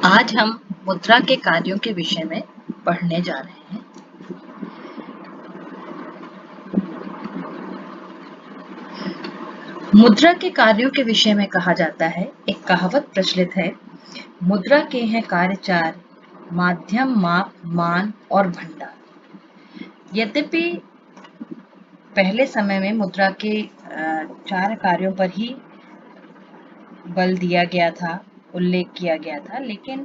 आज हम मुद्रा के कार्यों के विषय में पढ़ने जा रहे हैं। मुद्रा के कार्यों के विषय में कहा जाता है, एक कहावत प्रचलित है, मुद्रा के हैं कार्य चार, माध्यम, माप, मान और भंडार। यद्यपि पहले समय में मुद्रा के चार कार्यों पर ही बल दिया गया था, उल्लेख किया गया था, लेकिन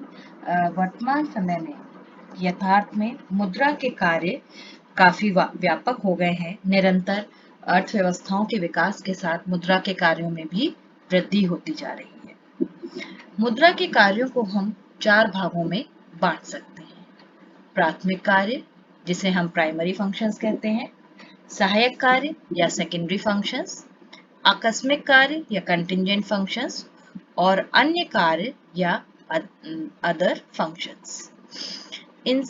वर्तमान समय में यथार्थ में मुद्रा के कार्य काफी व्यापक हो गए हैं। निरंतर अर्थव्यवस्थाओं के विकास के साथ मुद्रा के कार्यों में भी वृद्धि होती जा रही है। मुद्रा के कार्यों को हम चार भागों में बांट सकते हैं। प्राथमिक कार्य, जिसे हम प्राइमरी फंक्शंस कहते हैं, सहायक कार्य या सेकेंडरी फंक्शंस, आकस्मिक कार्य या कंटिंजेंट फंक्शंस और अन्य कार्य या अदर फंक्शंस। इन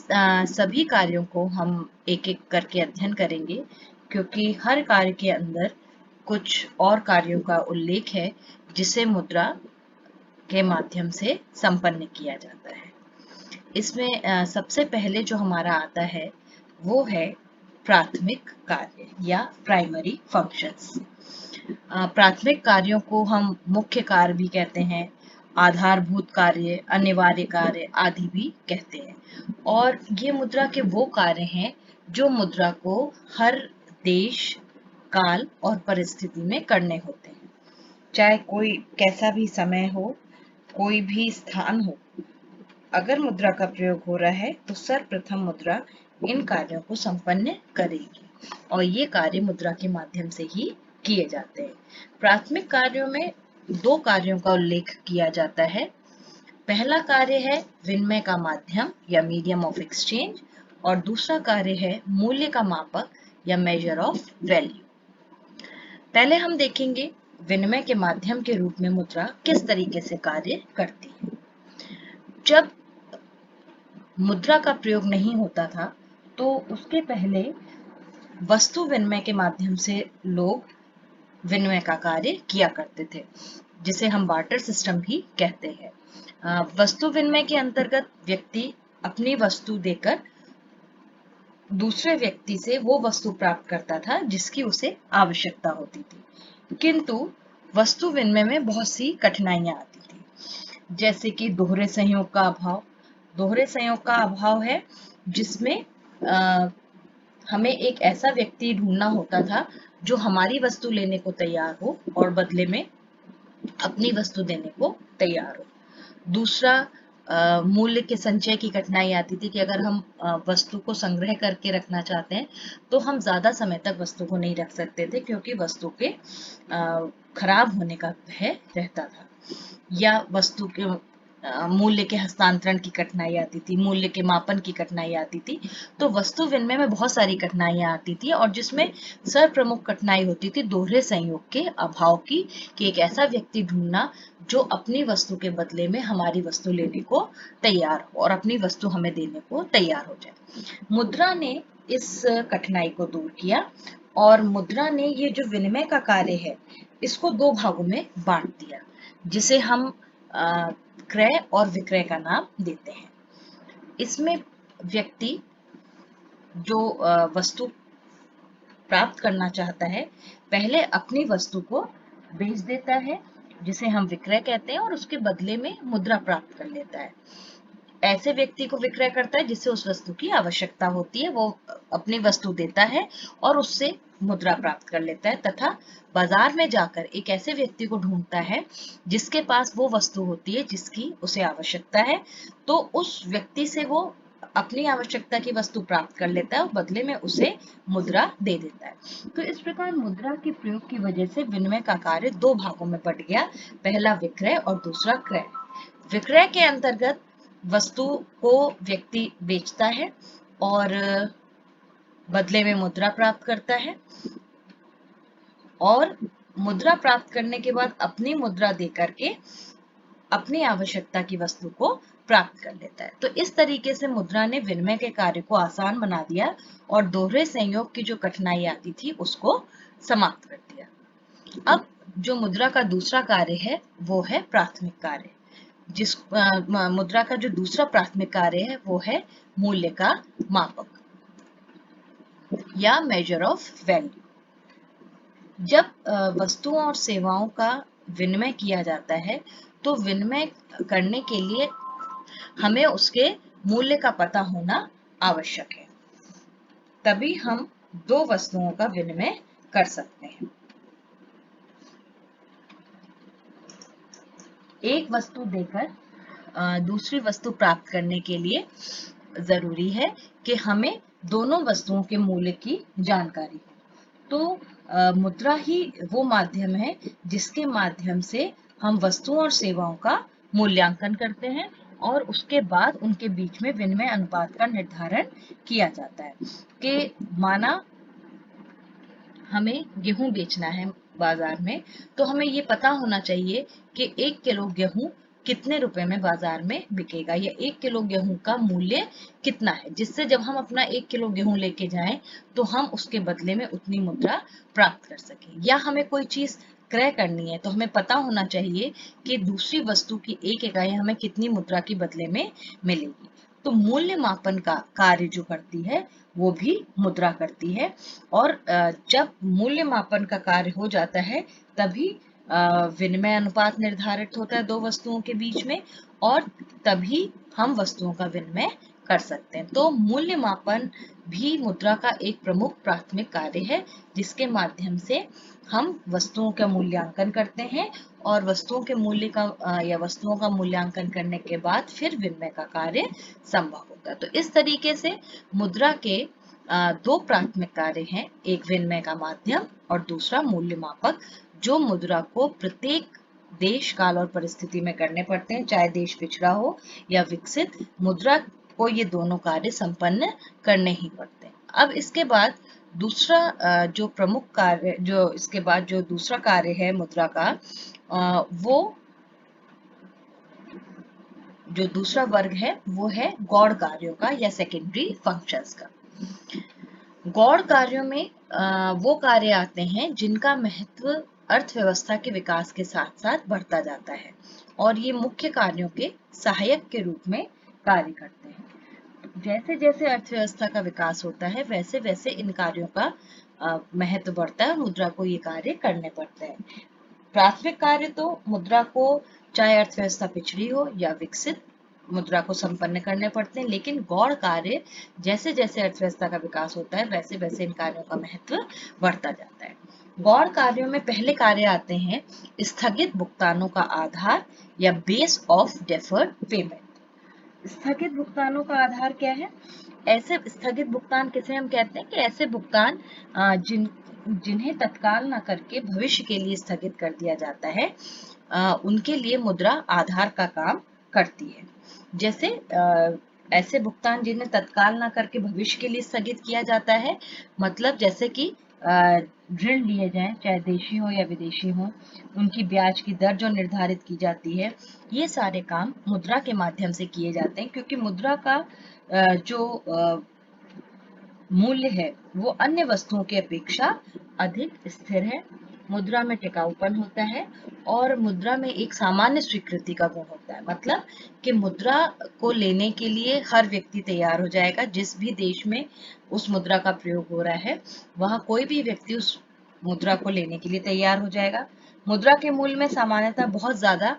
सभी कार्यों को हम एक एक करके अध्ययन करेंगे, क्योंकि हर कार्य के अंदर कुछ और कार्यों का उल्लेख है जिसे मुद्रा के माध्यम से संपन्न किया जाता है। इसमें सबसे पहले जो हमारा आता है वो है प्राथमिक कार्य या प्राइमरी फंक्शंस। प्राथमिक कार्यों को हम मुख्य कार्य भी कहते हैं, आधारभूत कार्य, अनिवार्य कार्य आदि भी कहते हैं। और ये मुद्रा के वो कार्य हैं जो मुद्रा को हर देश, काल और परिस्थिति में करने होते हैं। चाहे कोई कैसा भी समय हो, कोई भी स्थान हो, अगर मुद्रा का प्रयोग हो रहा है तो सर्वप्रथम मुद्रा इन कार्यों को संपन्न करेगी और ये कार्य मुद्रा के माध्यम से ही किए जाते हैं। प्राथमिक कार्यों में दो कार्यों का उल्लेख किया जाता है। पहला कार्य है विनिमय का माध्यम या मीडियम ऑफ एक्सचेंज और दूसरा कार्य है मूल्य का मापक या मेजर ऑफ वैल्यू। पहले हम देखेंगे विनिमय के माध्यम के रूप में मुद्रा किस तरीके से कार्य करती है। जब मुद्रा का प्रयोग नहीं होता था तो उसके पहले वस्तु विनिमय के माध्यम से लोग विनिमय का कार्य किया करते थे, जिसे हम बार्टर सिस्टम भी कहते हैं। वस्तु विनिमय के अंतर्गत व्यक्ति अपनी वस्तु देकर दूसरे व्यक्ति से वो वस्तु प्राप्त करता था जिसकी उसे आवश्यकता होती थी। किंतु वस्तु विनिमय में बहुत सी कठिनाइयां आती थी, जैसे कि दोहरे संयोग का अभाव। दोहरे संयोग का अभाव है जिसमें हमें एक ऐसा व्यक्ति ढूंढना होता था जो हमारी वस्तु लेने को तैयार हो और बदले में अपनी वस्तु देने को तैयार हो। दूसरा, मूल्य के संचय की कठिनाई आती थी कि अगर हम वस्तु को संग्रह करके रखना चाहते हैं तो हम ज्यादा समय तक वस्तु को नहीं रख सकते थे, क्योंकि वस्तु के खराब होने का भय रहता था। या वस्तु के मूल्य के हस्तांतरण की कठिनाई आती थी, मूल्य के मापन की कठिनाई आती थी। तो वस्तु विनिमय में बहुत सारी कठिनाइयां आती थी और जिसमें सर्वप्रमुख कठिनाई होती थी दोहरे संयोग के अभाव की, कि एक ऐसा व्यक्ति ढूंढना जो अपनी वस्तु के बदले में हमारी वस्तु लेने को तैयार हो और अपनी वस्तु हमें देने को तैयार हो जाए। मुद्रा ने इस कठिनाई को दूर किया और मुद्रा ने ये जो विनिमय का कार्य है इसको दो भागों में बांट दिया, जिसे हम क्रय और विक्रय का नाम देते हैं। इसमें व्यक्ति जो वस्तु प्राप्त करना चाहता है पहले अपनी वस्तु को बेच देता है, जिसे हम विक्रय कहते हैं, और उसके बदले में मुद्रा प्राप्त कर लेता है। ऐसे व्यक्ति को विक्रय करता है जिससे उस वस्तु की आवश्यकता होती है, वो अपनी वस्तु देता है और उससे मुद्रा प्राप्त कर लेता है, तथा बाजार में जाकर एक ऐसे व्यक्ति को ढूंढता है जिसके पास वो वस्तु होती है जिसकी उसे आवश्यकता है, तो उस व्यक्ति से वो अपनी आवश्यकता की वस्तु प्राप्त कर लेता है और बदले में उसे मुद्रा दे देता है। तो इस प्रकार मुद्रा के प्रयोग की वजह से विनिमय का कार्य दो भागों में बट गया, पहला विक्रय और दूसरा क्रय। विक्रय के अंतर्गत वस्तु को व्यक्ति बेचता है और बदले में मुद्रा प्राप्त करता है, और मुद्रा प्राप्त करने के बाद अपनी मुद्रा दे करके अपनी आवश्यकता की वस्तु को प्राप्त कर लेता है। तो इस तरीके से मुद्रा ने विनिमय के कार्य को आसान बना दिया और दोहरे संयोग की जो कठिनाई आती थी उसको समाप्त कर दिया। अब जो मुद्रा का दूसरा कार्य है वो है प्राथमिक कार्य, मुद्रा का जो दूसरा प्राथमिक कार्य है वो है मूल्य का मापक या मेजर ऑफ वैल्यू। जब वस्तुओं और सेवाओं का विनिमय किया जाता है तो विनिमय करने के लिए हमें उसके मूल्य का पता होना आवश्यक है, तभी हम दो वस्तुओं का विनिमय कर सकते हैं। एक वस्तु देकर दूसरी वस्तु प्राप्त करने के लिए जरूरी है कि हमें दोनों वस्तुओं के मूल्य की जानकारी हो। तो मुद्रा ही वो माध्यम है जिसके माध्यम से हम वस्तुओं और सेवाओं का मूल्यांकन करते हैं और उसके बाद उनके बीच में विनिमय अनुपात का निर्धारण किया जाता है। कि माना हमें गेहूं बेचना है बाजार में, तो हमें ये पता होना चाहिए कि 1 किलो गेहूं कितने रुपए में बाजार में बिकेगा या 1 किलो गेहूं का मूल्य कितना है, जिससे जब हम अपना 1 किलो गेहूं लेके जाएं तो हम उसके बदले में उतनी मुद्रा प्राप्त कर सकें। या हमें कोई चीज क्रय करनी है तो हमें पता होना चाहिए कि दूसरी वस्तु की 1 इकाई हमें कितनी मुद्रा के बदले में मिलेगी। तो मूल्य मापन का कार्य जो करती है वो भी मुद्रा करती है। और जब मूल्य मापन का कार्य हो जाता है तभी विनिमय अनुपात निर्धारित होता है दो वस्तुओं के बीच में और तभी हम वस्तुओं का विनिमय कर सकते हैं। तो मूल्य मापन भी मुद्रा का एक प्रमुख प्राथमिक कार्य है जिसके माध्यम से हम वस्तुओं का मूल्यांकन करते हैं और वस्तुओं के मूल्य का या वस्तुओं का मूल्यांकन करने के बाद फिर विनिमय का कार्य संभव होता है। तो इस तरीके से मुद्रा के दो प्राथमिक कार्य हैं, एक विनिमय का माध्यम और दूसरा मूल्य मापक, जो मुद्रा को प्रत्येक देश काल और परिस्थिति में करने पड़ते हैं, चाहे देश पिछड़ा हो या विकसित, मुद्रा को ये दोनों कार्य संपन्न करने ही पड़ते हैं। अब इसके बाद दूसरा जो प्रमुख कार्य, जो इसके बाद जो दूसरा कार्य है मुद्रा का, वो जो दूसरा वर्ग है वो है गौण कार्यों का या सेकेंडरी फंक्शंस का। गौण कार्यों में वो कार्य आते हैं जिनका महत्व अर्थव्यवस्था के विकास के साथ साथ बढ़ता जाता है और ये मुख्य कार्यों के सहायक के रूप में कार्य करते हैं। जैसे जैसे अर्थव्यवस्था का विकास होता है वैसे वैसे इन कार्यों का महत्व बढ़ता है और मुद्रा को ये कार्य करने पड़ते हैं। प्राथमिक कार्य तो मुद्रा को चाहे अर्थव्यवस्था पिछड़ी हो या विकसित, मुद्रा को संपन्न करने पड़ते हैं, लेकिन गौण कार्य जैसे जैसे अर्थव्यवस्था का विकास होता है वैसे वैसे इन कार्यों का महत्व बढ़ता जाता है। गौण कार्यों में पहले कार्य आते हैं स्थगित भुगतानों का आधार या बेस ऑफ डेफर्ड पेमेंट। स्थगित भुगतानों का आधार क्या है? ऐसे स्थगित भुगतान किसे हम कहते हैं कि ऐसे भुगतान जिन्हें तत्काल ना करके भविष्य के लिए स्थगित कर दिया जाता है, उनके लिए मुद्रा आधार का काम करती है। जैसे ऐसे भुगतान जिन्हें तत्काल ना करके भविष्य के लिए स्थगित किया जाता है, मतलब जैसे कि ऋण लिए जाएं, चाहे देशी हो या विदेशी हो, उनकी ब्याज की दर जो निर्धारित की जाती है, ये सारे काम मुद्रा के माध्यम से किए जाते हैं, क्योंकि मुद्रा का जो मूल्य है वो अन्य वस्तुओं की अपेक्षा अधिक स्थिर है, मुद्रा में टिकाऊपन होता है और मुद्रा में एक सामान्य स्वीकृति का गुण होता है। मतलब कि मुद्रा को लेने के लिए हर व्यक्ति तैयार हो जाएगा। जिस भी देश में उस मुद्रा का प्रयोग हो रहा है वहां कोई भी व्यक्ति उस मुद्रा को लेने के लिए तैयार हो जाएगा। मुद्रा के मूल्य में सामान्यतः बहुत ज्यादा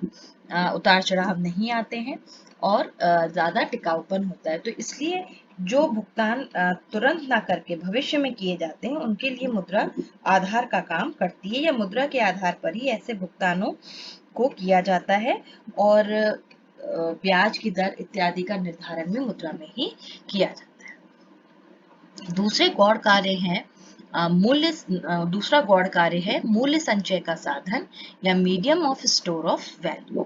उतार चढ़ाव नहीं आते हैं और ज्यादा टिकाऊपन होता है। तो इसलिए जो भुगतान तुरंत ना करके भविष्य में किए जाते हैं उनके लिए मुद्रा आधार का काम करती है या मुद्रा के आधार पर ही ऐसे भुगतानों को किया जाता है और ब्याज की दर इत्यादि का निर्धारण भी मुद्रा में ही किया जाता है। दूसरे गौण कार्य हैं दूसरा गौण कार्य है मूल्य संचय का साधन या medium of store of value.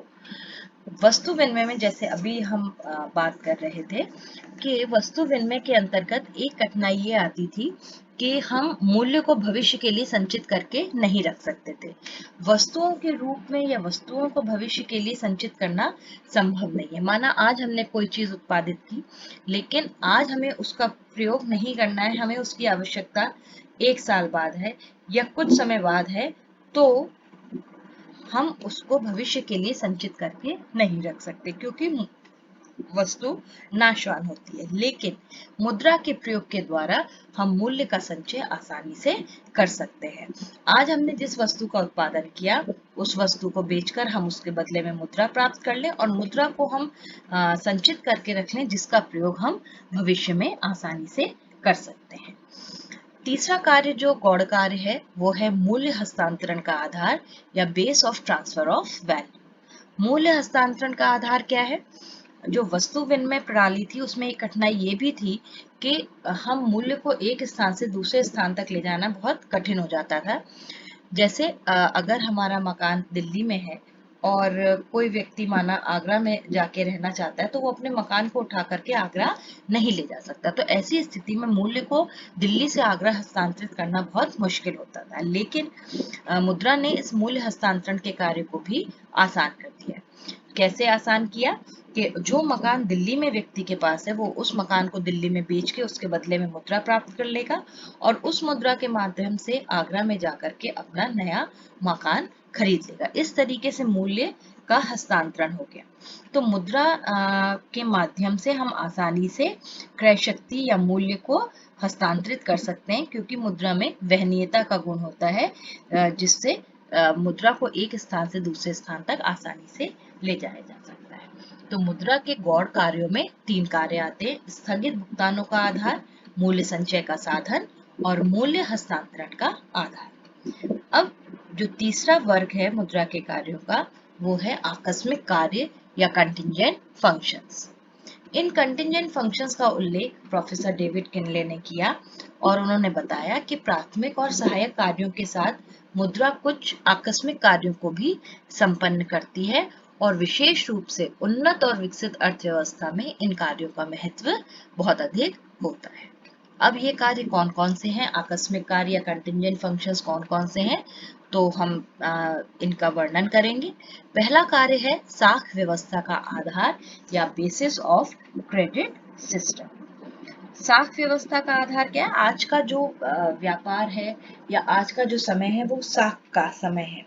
वस्तु विनिमय में जैसे अभी हम बात कर रहे थे कि वस्तु विनिमय के अंतर्गत एक कठिनाई ये आती थी कि हम मूल्य को भविष्य के लिए संचित करके नहीं रख सकते थे। वस्तुओं के रूप में या वस्तुओं को भविष्य के लिए संचित करना संभव नहीं है। माना आज हमने कोई चीज उत्पादित की, लेकिन आज हमें उसका प्रयोग नहीं करना है, हमें उसकी आवश्यकता 1 साल बाद है या कुछ समय बाद है, तो हम उसको भविष्य के लिए संचित करके नहीं रख सकते, क्योंकि वस्तु नाशवान होती है। लेकिन मुद्रा के प्रयोग के द्वारा हम मूल्य का संचय आसानी से कर सकते हैं। आज हमने जिस वस्तु का उत्पादन किया, उस वस्तु को बेचकर हम उसके बदले में मुद्रा प्राप्त कर लें और मुद्रा को हम संचित करके रख लें, जिसका प्रयोग हम भविष्य में आसानी से कर सकते हैं। तीसरा कार्य जो गौड़ कार्य है वो है मूल्य हस्तांतरण का आधार या base of transfer of value. मूल्य हस्तांतरण का आधार क्या है? जो वस्तु विनिमय प्रणाली थी उसमें एक कठिनाई ये भी थी कि हम मूल्य को एक स्थान से दूसरे स्थान तक ले जाना बहुत कठिन हो जाता था। जैसे अगर हमारा मकान दिल्ली में है और कोई व्यक्ति माना आगरा में जाके रहना चाहता है, तो वो अपने मकान को उठा करके आगरा नहीं ले जा सकता। तो ऐसी स्थिति में मूल्य को दिल्ली से आगरा हस्तांतरित करना बहुत मुश्किल होता था। लेकिन मुद्रा ने इस मूल्य हस्तांतरण के कार्य को भी आसान कर दिया। कैसे आसान किया कि जो मकान दिल्ली में व्यक्ति के पास है, वो उस मकान को दिल्ली में बेच के उसके बदले में मुद्रा प्राप्त कर लेगा और उस मुद्रा के माध्यम से आगरा में जाकर के अपना नया मकान खरीद लेगा। इस तरीके से मूल्य का हस्तांतरण हो गया। तो मुद्रा के माध्यम से हम आसानी से क्रय शक्ति या मूल्य को हस्तांतरित कर सकते हैं, क्योंकि मुद्रा में वहनीयता का गुण होता है, जिससे मुद्रा को एक स्थान से दूसरे स्थान तक आसानी से ले जाया जा सकता है। तो मुद्रा के गौड़ कार्यों में 3 कार्य आते हैं: स्थगित भुगतानों का आधार, मूल्य संचय का साधन और मूल्य हस्तांतरण का आधार। अब जो तीसरा वर्ग है मुद्रा के कार्यों का, वो है आकस्मिक कार्य या कंटिंजेंट फंक्शंस। इन कंटिंजेंट फंक्शंस का उल्लेख प्रोफेसर डेविड किनले ने किया और उन्होंने बताया कि प्राथमिक और सहायक कार्यों के साथ मुद्रा कुछ आकस्मिक कार्यों को भी संपन्न करती है और विशेष रूप से उन्नत और विकसित अर्थव्यवस्था में इन कार्यों का महत्व बहुत अधिक होता है। अब ये कार्य कौन कौन से हैं, आकस्मिक कार्य या कंटिंजेंट फंक्शंस कौन कौन से हैं, तो हम इनका वर्णन करेंगे। पहला कार्य है साख व्यवस्था का आधार या बेसिस ऑफ क्रेडिट सिस्टम। साख व्यवस्था का आधार क्या है? आज का जो व्यापार है या आज का जो समय है वो साख का समय है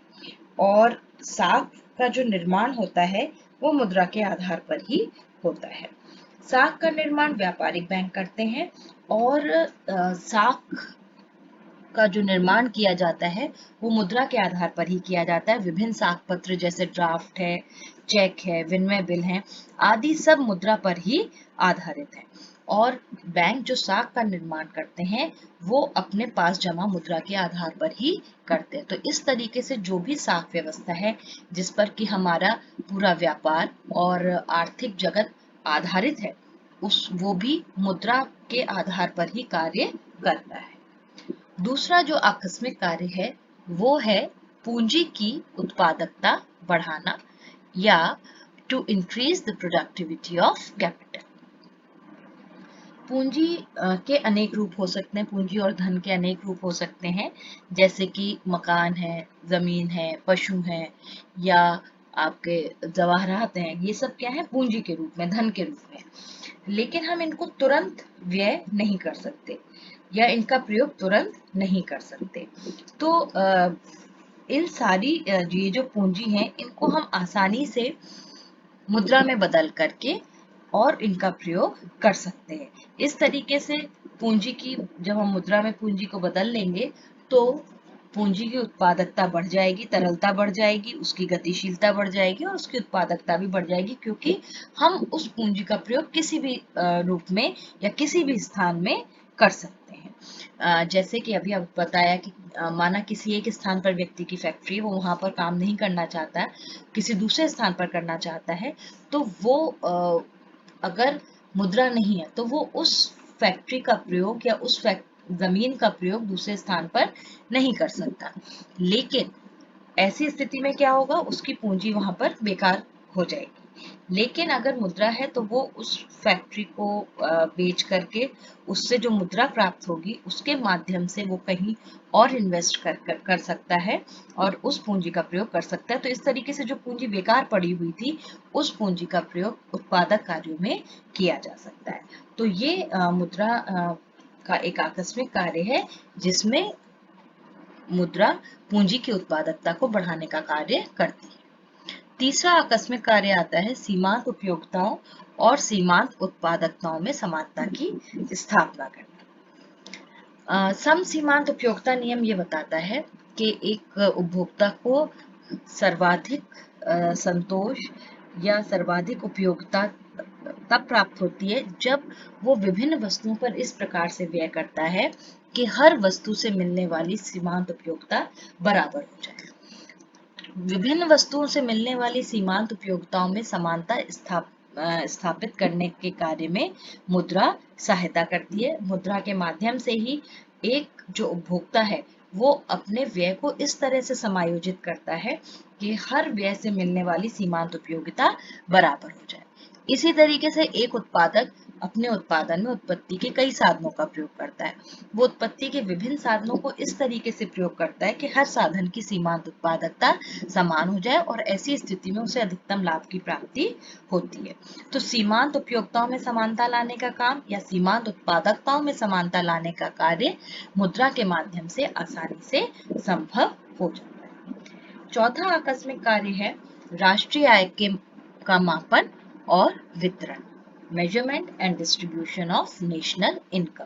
और साख का जो निर्माण होता है वो मुद्रा के आधार पर ही होता है। साख का निर्माण व्यापारिक बैंक करते हैं और साख का जो निर्माण किया जाता है वो मुद्रा के आधार पर ही किया जाता है। विभिन्न साख पत्र जैसे ड्राफ्ट है, चेक है, विनिमय बिल हैं, आदि सब मुद्रा पर ही आधारित है और बैंक जो साख का निर्माण करते हैं वो अपने पास जमा मुद्रा के आधार पर ही करते हैं। तो इस तरीके से जो भी साख व्यवस्था है जिस पर कि हमारा पूरा व्यापार और आर्थिक जगत आधारित है, वो भी मुद्रा के आधार पर ही कार्य करता है। दूसरा जो आकस्मिक कार्य है वो है पूंजी की उत्पादकता बढ़ाना या to increase the productivity of capital. पूंजी के अनेक रूप हो सकते हैं, पूंजी और धन के अनेक रूप हो सकते हैं, जैसे कि मकान है, जमीन है, पशु है या आपके जवाहरात हैं। ये सब क्या है? पूंजी के रूप में, धन के रूप में। लेकिन हम इनको तुरंत व्यय नहीं कर सकते या इनका प्रयोग तुरंत नहीं कर सकते। तो इन सारी ये जो पूंजी है इनको हम आसानी से मुद्रा में बदल करके और इनका प्रयोग कर सकते हैं। इस तरीके से पूंजी की, जब हम मुद्रा में पूंजी को बदल लेंगे तो पूंजी की उत्पादकता बढ़ जाएगी, तरलता बढ़ जाएगी, उसकी गतिशीलता बढ़ जाएगी और उसकी उत्पादकता भी बढ़ जाएगी, क्योंकि हम उस पूंजी का प्रयोग किसी भी रूप में या किसी भी स्थान में कर सकते हैं। जैसे कि अभी अब बताया कि माना किसी एक स्थान पर व्यक्ति की फैक्ट्री, वो वहां पर काम नहीं करना चाहता है, किसी दूसरे स्थान पर करना चाहता है, तो वो अगर मुद्रा नहीं है तो वो उस फैक्ट्री का प्रयोग या उस जमीन का प्रयोग दूसरे स्थान पर नहीं कर सकता। लेकिन ऐसी स्थिति में क्या होगा? उसकी पूंजी वहां पर बेकार हो जाएगी। लेकिन अगर मुद्रा है तो वो उस फैक्ट्री को बेच करके उससे जो मुद्रा प्राप्त होगी उसके माध्यम से वो कहीं और इन्वेस्ट कर सकता है और उस पूंजी का प्रयोग कर सकता है। तो इस तरीके से जो पूंजी बेकार पड़ी हुई थी उस पूंजी का प्रयोग उत्पादक कार्यों में किया जा सकता है। तो ये मुद्रा का एक आकस्मिक कार्य है जिसमें मुद्रा पूंजी की उत्पादकता को बढ़ाने का कार्य करती है। तीसरा आकस्मिक कार्य आता है सीमांत उपयोगिताओं और सीमांत उत्पादकताओं में समानता की स्थापना करना। सम सीमांत उपयोगिता नियम ये बताता है कि एक उपभोक्ता को सर्वाधिक संतोष या सर्वाधिक उपयोगिता तब प्राप्त होती है जब वो विभिन्न वस्तुओं पर इस प्रकार से व्यय करता है कि हर वस्तु से मिलने वाली सीमांत उपयोगिता बराबर हो जाए। विभिन्न वस्तुओं से मिलने वाली सीमांत उपयोगिताओं में समानता स्थापित करने के कार्य में मुद्रा सहायता करती है। मुद्रा के माध्यम से ही एक जो उपभोक्ता है वो अपने व्यय को इस तरह से समायोजित करता है कि हर व्यय से मिलने वाली सीमांत उपयोगिता बराबर हो जाए। इसी तरीके से एक उत्पादक अपने उत्पादन में उत्पत्ति के कई साधनों का प्रयोग करता है। वो उत्पत्ति के विभिन्न साधनों को इस तरीके से प्रयोग करता है कि हर साधन की सीमांत उत्पादकता समान हो जाए और ऐसी स्थिति में उसे अधिकतम लाभ की प्राप्ति होती है। तो सीमांत उपयोगिताओं में समानता लाने का काम या सीमांत उत्पादकताओं में समानता लाने का कार्य मुद्रा के माध्यम से आसानी से संभव हो जाता है। चौथा आकस्मिक कार्य है राष्ट्रीय आय का मापन और वितरण, measurement and distribution of national income.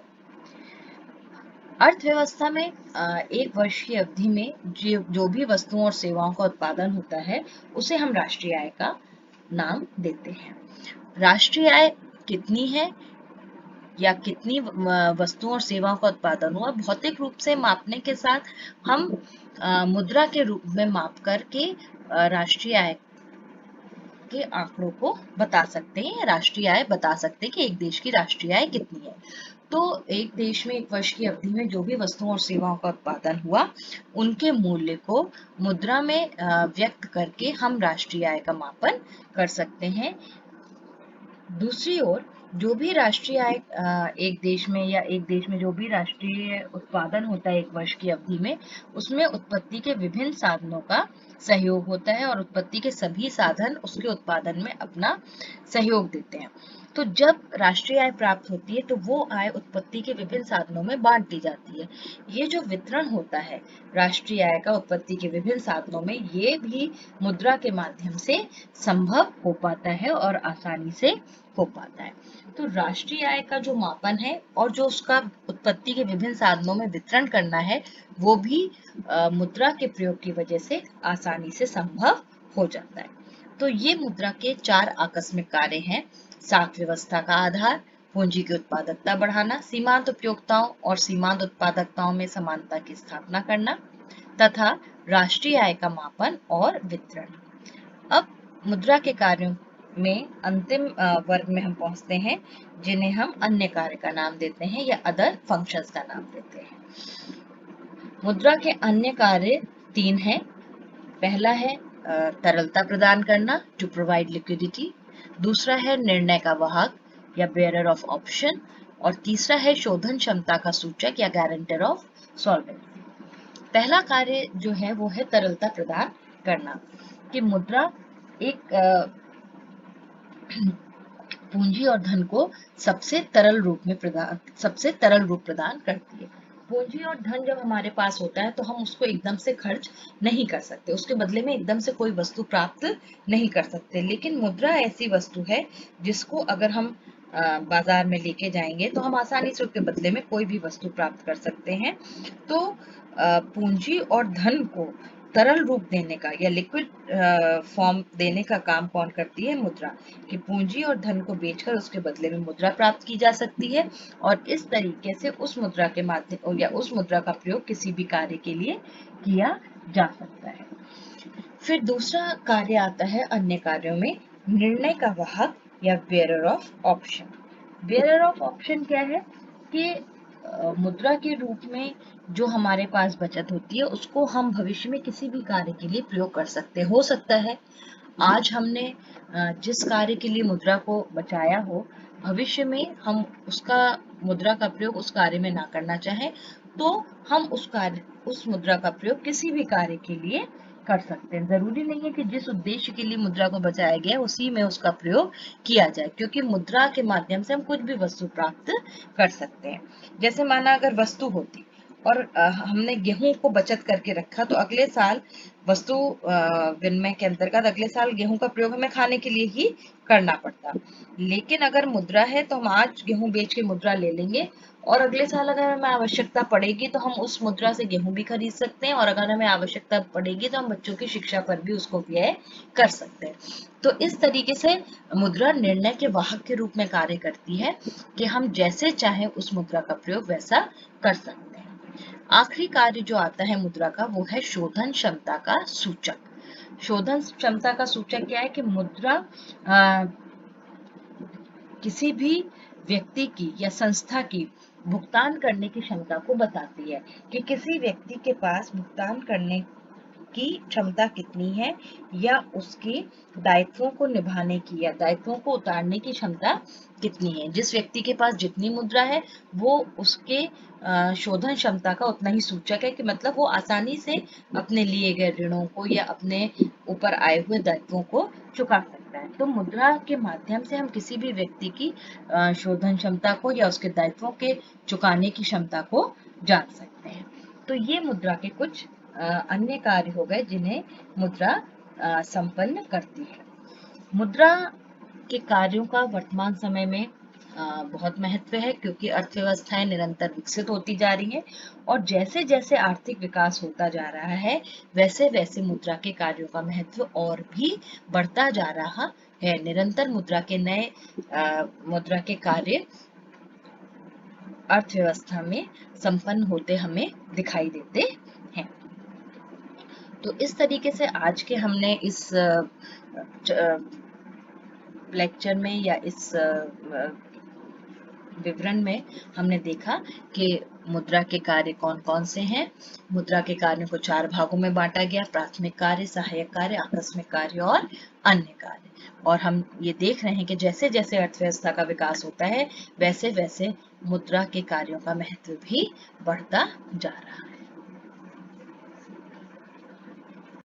अर्थव्यवस्था में एक वर्ष की अवधि में जो भी वस्तुओं और सेवाओं का उत्पादन होता है उसे हम राष्ट्रीय आय का नाम देते हैं। राष्ट्रीय आय कितनी है या कितनी वस्तुओं और सेवाओं का उत्पादन हुआ, भौतिक रूप से मापने के साथ हम मुद्रा के रूप में माप करके राष्ट्रीय आय के आंकड़ों को बता सकते हैं। राष्ट्रीय आय बता सकते हैं कि एक देश की राष्ट्रीय आय कितनी है। तो एक देश में एक वर्ष की अवधि में जो भी वस्तुओं और सेवाओं का उत्पादन हुआ उनके मूल्य को मुद्रा में व्यक्त करके हम राष्ट्रीय आय का मापन कर सकते हैं। दूसरी ओर जो भी राष्ट्रीय आय एक देश में या एक देश में जो भी राष्ट्रीय उत्पादन होता है एक वर्ष की अवधि में, उसमें उत्पत्ति के विभिन्न साधनों का सहयोग होता है और उत्पत्ति के सभी साधन उसके उत्पादन में अपना सहयोग देते हैं। तो जब राष्ट्रीय आय प्राप्त होती है तो वो आय उत्पत्ति के विभिन्न साधनों में बांट दी जाती है। ये जो वितरण होता है राष्ट्रीय आय का उत्पत्ति के विभिन्न साधनों में, ये भी मुद्रा के माध्यम से संभव हो पाता है और आसानी से हो पाता है। तो राष्ट्रीय आय का जो मापन है और जो उसका उत्पत्ति के विभिन्न साधनों में वितरण करना है वो भी मुद्रा के प्रयोग की वजह से आसानी से संभव हो जाता है। तो ये मुद्रा के 4 आकस्मिक कार्य हैं। साख व्यवस्था का आधार, पूंजी की उत्पादकता बढ़ाना, सीमांत उपयोगिताओं और सीमांत उत्पादकताओं में समानता की स्थापना करना तथा राष्ट्रीय आय का मापन और वितरण। अब मुद्रा के कार्यों में अंतिम वर्ग में हम पहुंचते हैं जिन्हें हम अन्य कार्य का नाम देते हैं या अदर फंक्शंस का नाम देते हैं। मुद्रा के अन्य कार्य 3 हैं। पहला है तरलता प्रदान करना, टू प्रोवाइड लिक्विडिटी। दूसरा है निर्णय का वाहक या बेयरर ऑफ ऑप्शन और तीसरा है शोधन क्षमता का सूचक या गारंटर ऑफ सॉल्वेंसी। पहला कार्य जो है वो है तरलता प्रदान करना कि मुद्रा एक पूंजी और धन को सबसे तरल रूप प्रदान करती है। पूंजी और धन जब हमारे पास होता है तो हम उसको एकदम से खर्च नहीं कर सकते, उसके बदले में एकदम से कोई वस्तु प्राप्त नहीं कर सकते। लेकिन मुद्रा ऐसी वस्तु है जिसको अगर हम बाजार में लेके जाएंगे तो हम आसानी से उसके बदले में कोई भी वस्तु प्राप्त कर सकते हैं। तो पूंजी और धन को तरल रूप देने का या लिक्विड फॉर्म देने का काम कौन करती है? मुद्रा। कि पूंजी और धन को बेचकर उसके बदले में मुद्रा प्राप्त की जा सकती है और इस तरीके से उस मुद्रा के माध्यम या उस मुद्रा का प्रयोग किसी भी कार्य के लिए किया जा सकता है। फिर दूसरा कार्य आता है अन्य कार्यों में निर्णय का वाहक या bearer of option. Bearer of option क्या है कि मुद्रा के रूप में जो हमारे पास बचत होती है उसको हम भविष्य में किसी भी कार्य के लिए प्रयोग कर सकते हैं। हो सकता है आज हमने जिस कार्य के लिए मुद्रा को बचाया हो, भविष्य में हम उसका मुद्रा का प्रयोग उस कार्य में ना करना चाहें तो हम उस मुद्रा का प्रयोग किसी भी कार्य के लिए कर सकते हैं। जरूरी नहीं है कि जिस उद्देश्य के लिए मुद्रा को बचाया गया उसी में उसका प्रयोग किया जाए, क्योंकि मुद्रा के माध्यम से हम कुछ भी वस्तु प्राप्त कर सकते हैं। जैसे माना अगर वस्तु होती और हमने गेहूं को बचत करके रखा, तो अगले साल वस्तु विनिमय के अंतर्गत अगले साल गेहूं का प्रयोग हमें खाने के लिए ही करना पड़ता। लेकिन अगर मुद्रा है तो हम आज गेहूं बेच के मुद्रा ले लेंगे, और अगले साल अगर हमें आवश्यकता पड़ेगी तो हम उस मुद्रा से गेहूं भी खरीद सकते हैं, और अगर हमें आवश्यकता पड़ेगी तो हम बच्चों की शिक्षा पर भी उसको व्यय कर सकते हैं। तो इस तरीके से मुद्रा निर्णय के वाहक के रूप में कार्य करती है कि हम जैसे चाहे उस मुद्रा का प्रयोग वैसा कर सकते हैं। आखिरी कार्य जो आता है मुद्रा का, वो है शोधन क्षमता का सूचक। शोधन क्षमता का सूचक क्या है कि मुद्रा किसी भी व्यक्ति की या संस्था की भुगतान करने की क्षमता को बताती है, कि किसी व्यक्ति के पास भुगतान करने की क्षमता कितनी है, या उसके दायित्वों को निभाने की या दायित्वों को उतारने की क्षमता कितनी है। जिस व्यक्ति के पास जितनी मुद्रा है वो उसके शोधन क्षमता का उतना ही सूचक है, कि मतलब वो आसानी से अपने लिए गए ऋणों को या अपने ऊपर आए हुए दायित्वों को चुका सकता है। तो मुद्रा के माध्यम से हम किसी भी व्यक्ति की शोधन क्षमता को या उसके दायित्वों के चुकाने की क्षमता को जान सकते हैं। तो ये मुद्रा के कुछ अन्य कार्य हो गए जिन्हें मुद्रा संपन्न करती है। मुद्रा के कार्यों का वर्तमान समय में बहुत महत्व है, क्योंकि अर्थव्यवस्थाएं निरंतर विकसित होती जा रही हैं, और जैसे जैसे आर्थिक विकास होता जा रहा है वैसे वैसे मुद्रा के कार्यों का महत्व और भी बढ़ता जा रहा है। निरंतर मुद्रा के नए मुद्रा के कार्य अर्थव्यवस्था में संपन्न होते हमें दिखाई देते हैं। तो इस तरीके से आज के हमने इस लेक्चर में या इस विवरण में हमने देखा कि मुद्रा के कार्य कौन कौन से हैं। मुद्रा के कार्यों को 4 भागों में बांटा गया: प्राथमिक कार्य, सहायक कार्य, आकस्मिक कार्य और अन्य कार्य। और हम ये देख रहे हैं कि जैसे जैसे अर्थव्यवस्था का विकास होता है वैसे वैसे मुद्रा के कार्यों का महत्व भी बढ़ता जा रहा है।